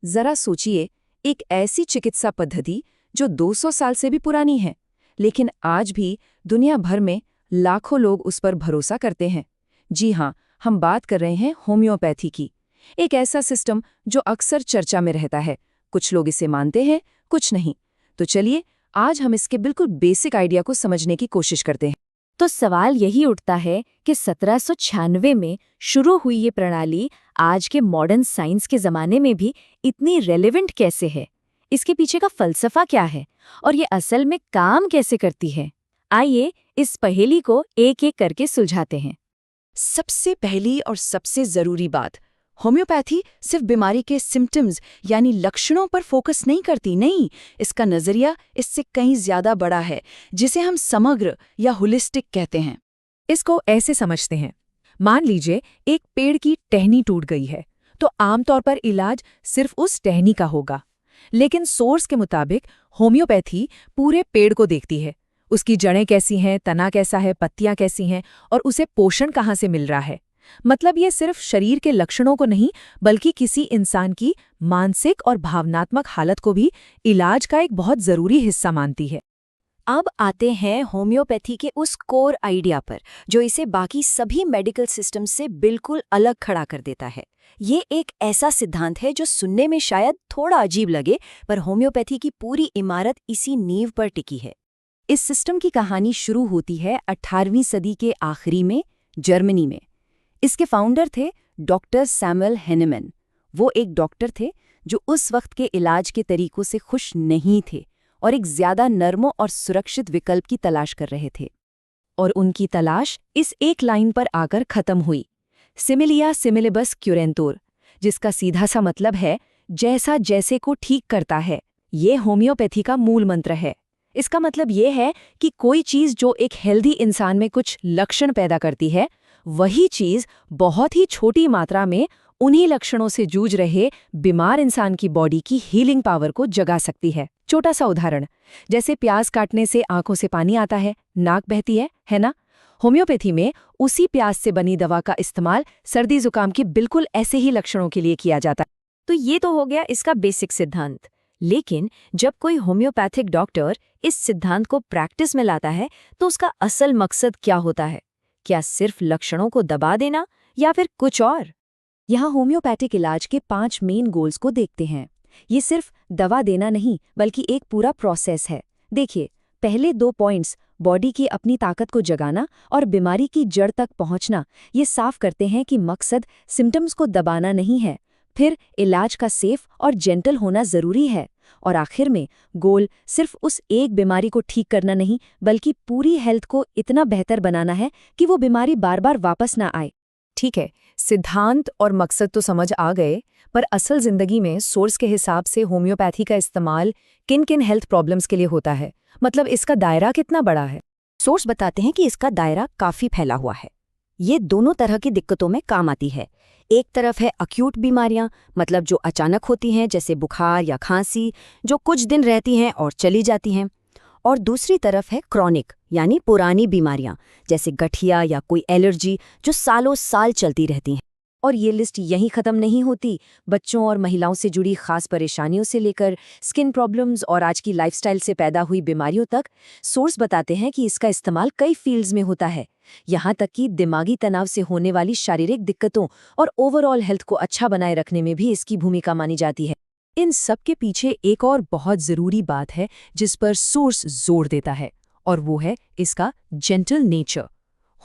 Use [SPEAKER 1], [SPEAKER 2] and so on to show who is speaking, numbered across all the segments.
[SPEAKER 1] जरा सोचिए, एक ऐसी चिकित्सा पद्धति जो 200 साल से भी पुरानी है, लेकिन आज भी दुनिया भर में लाखों लोग उस पर भरोसा करते हैं। जी हाँ, हम बात कर रहे हैं होम्योपैथी की। एक ऐसा सिस्टम जो अक्सर चर्चा में रहता है। कुछ लोग इसे मानते हैं, कुछ नहीं। तो चलिए, आज हम इसके बिल्कुल बेसिक आइडिया को समझने की कोशिश करते हैं।
[SPEAKER 2] तो सवाल यही उठता है कि 1796 में शुरू हुई ये प्रणाली आज के मॉडर्न साइंस के ज़माने में भी इतनी रेलेवेंट कैसे है? इसके पीछे का फलसफा क्या है और ये असल में काम कैसे करती है? आइए इस पहेली को एक एक करके सुलझाते हैं।
[SPEAKER 1] सबसे पहली और सबसे ज़रूरी बात, होम्योपैथी सिर्फ बीमारी के सिम्टम्स यानी लक्षणों पर फोकस नहीं करती। नहीं, इसका नज़रिया इससे कहीं ज़्यादा बड़ा है, जिसे हम समग्र या होलिस्टिक कहते हैं।
[SPEAKER 3] इसको ऐसे समझते हैं, मान लीजिए एक पेड़ की टहनी टूट गई है, तो आमतौर पर इलाज सिर्फ उस टहनी का होगा। लेकिन सोर्स के मुताबिक होम्योपैथी पूरे पेड़ को देखती है। उसकी जड़ें कैसी हैं, तना कैसा है, पत्तियां कैसी हैं और उसे पोषण कहाँ से मिल रहा है। मतलब ये सिर्फ शरीर के लक्षणों को नहीं, बल्कि किसी इंसान की मानसिक और भावनात्मक हालत को भी इलाज का एक बहुत ज़रूरी हिस्सा मानती है।
[SPEAKER 2] अब आते हैं होम्योपैथी के उस कोर आइडिया पर जो इसे बाकी सभी मेडिकल सिस्टम से बिल्कुल अलग खड़ा कर देता है। ये एक ऐसा सिद्धांत है जो सुनने में शायद थोड़ा अजीब लगे, पर होम्योपैथी की पूरी इमारत इसी नींव पर टिकी है।
[SPEAKER 1] इस सिस्टम की कहानी शुरू होती है 18वीं सदी के आखिरी में, जर्मनी में। इसके फाउंडर थे डॉक्टर सैमुअल हैनेमैन। वो एक डॉक्टर थे जो उस वक्त के इलाज के तरीकों से खुश नहीं थे और एक ज्यादा नर्म और सुरक्षित विकल्प की तलाश कर रहे थे। और उनकी तलाश इस एक लाइन पर आकर खत्म हुई, सिमिलिया सिमिलिबस क्यूरेंतोर, जिसका सीधा सा मतलब है जैसा जैसे को ठीक करता है। ये होम्योपैथी का मूल मंत्र है। इसका मतलब ये है कि कोई चीज़ जो एक हेल्दी इंसान में कुछ लक्षण पैदा करती है, वही चीज़ बहुत ही छोटी मात्रा में उन्हीं लक्षणों से जूझ रहे बीमार इंसान की बॉडी की हीलिंग पावर को जगा सकती है। छोटा सा उदाहरण, जैसे प्याज काटने से आंखों से पानी आता है, नाक बहती है ना? होम्योपैथी में उसी प्याज से बनी दवा का इस्तेमाल सर्दी जुकाम के बिल्कुल ऐसे ही लक्षणों के लिए किया जाता है।
[SPEAKER 2] तो ये तो हो गया इसका बेसिक सिद्धांत। लेकिन जब कोई होम्योपैथिक डॉक्टर इस सिद्धांत को प्रैक्टिस में लाता है, तो उसका असल मकसद क्या होता है? क्या सिर्फ लक्षणों को दबा देना या फिर कुछ और?
[SPEAKER 1] यहाँ होम्योपैथिक इलाज के 5 मेन गोल्स को देखते हैं। ये सिर्फ दवा देना नहीं, बल्कि एक पूरा प्रोसेस है। देखिए, पहले 2 पॉइंट्स, बॉडी की अपनी ताकत को जगाना और बीमारी की जड़ तक पहुंचना, ये साफ करते हैं कि मकसद सिम्टम्स को दबाना नहीं है। फिर इलाज का सेफ और जेंटल होना ज़रूरी है। और आखिर में गोल सिर्फ उस एक बीमारी को ठीक करना नहीं, बल्कि पूरी हेल्थ को इतना बेहतर बनाना है कि वो बीमारी बार बार वापस ना आए।
[SPEAKER 3] ठीक है, सिद्धांत और मकसद तो समझ आ गए, पर असल जिंदगी में सोर्स के हिसाब से होम्योपैथी का इस्तेमाल किन किन हेल्थ प्रॉब्लम्स के लिए होता है? मतलब इसका दायरा कितना बड़ा है?
[SPEAKER 2] सोर्स बताते हैं कि इसका दायरा काफ़ी फैला हुआ है। ये दोनों तरह की दिक्कतों में काम आती है। एक तरफ है अक्यूट बीमारियां, मतलब जो अचानक होती हैं, जैसे बुखार या खांसी, जो कुछ दिन रहती हैं और चली जाती हैं। और दूसरी तरफ है क्रॉनिक, यानी पुरानी बीमारियां, जैसे गठिया या कोई एलर्जी, जो सालों साल चलती रहती हैं।
[SPEAKER 1] और ये लिस्ट यहीं ख़त्म नहीं होती। बच्चों और महिलाओं से जुड़ी खास परेशानियों से लेकर स्किन प्रॉब्लम्स और आज की लाइफस्टाइल से पैदा हुई बीमारियों तक, सोर्स बताते हैं कि इसका इस्तेमाल कई फील्ड्स में होता है। यहाँ तक कि दिमागी तनाव से होने वाली शारीरिक दिक्कतों और ओवरऑल हेल्थ को अच्छा बनाए रखने में भी इसकी भूमिका मानी जाती है। इन सब के पीछे एक और बहुत ज़रूरी बात है जिस पर सोर्स जोर देता है, और वो है इसका जेंटल नेचर।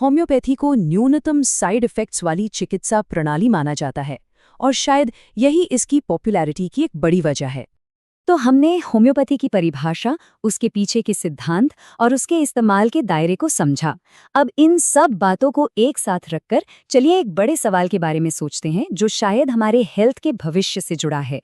[SPEAKER 1] होम्योपैथी को न्यूनतम साइड इफ़ेक्ट्स वाली चिकित्सा प्रणाली माना जाता है, और शायद यही इसकी पॉपुलैरिटी की एक बड़ी वजह है।
[SPEAKER 2] तो हमने होम्योपैथी की परिभाषा, उसके पीछे के सिद्धांत और उसके इस्तेमाल के दायरे को समझा। अब इन सब बातों को एक साथ रखकर चलिए एक बड़े सवाल के बारे में सोचते हैं, जो शायद हमारे हेल्थ के भविष्य से जुड़ा है।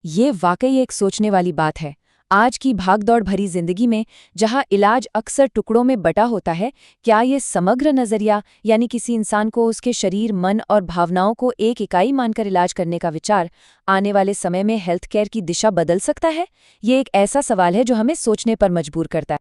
[SPEAKER 1] ये वाकई एक सोचने वाली बात है। आज की भागदौड़ भरी जिंदगी में, जहां इलाज अक्सर टुकड़ों में बटा होता है, क्या ये समग्र नजरिया, यानी किसी इंसान को उसके शरीर, मन और भावनाओं को एक इकाई मानकर इलाज करने का विचार, आने वाले समय में हेल्थ केयर की दिशा बदल सकता है? ये एक ऐसा सवाल है जो हमें सोचने पर मजबूर करता है।